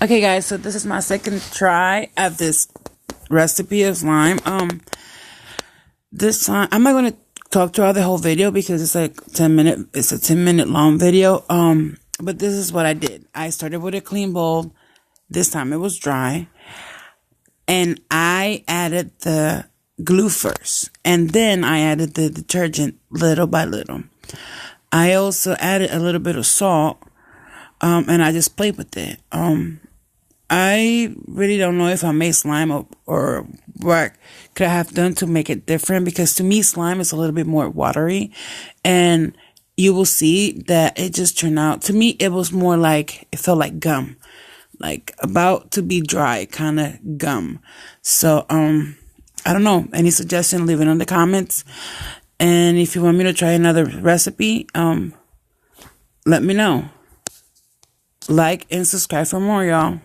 Okay, guys, so this is my second try at this recipe of slime. This time I'm not going to talk throughout the whole video because it's like 10-minute. It's a 10-minute long video. But this is what I did. I started with a clean bowl. This time it was dry, and I added the glue first, and then I added the detergent little by little. I also added a little bit of salt, and I just played with it. I really don't know if I made slime or what could I have done to make it different, because to me slime is a little bit more watery, and you will see that it just turned out, to me it was more like, it felt like gum, like about to be dry kind of gum. So I don't know, any suggestion, leave it in the comments, and if you want me to try another recipe, let me know. Like and subscribe for more, y'all.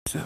So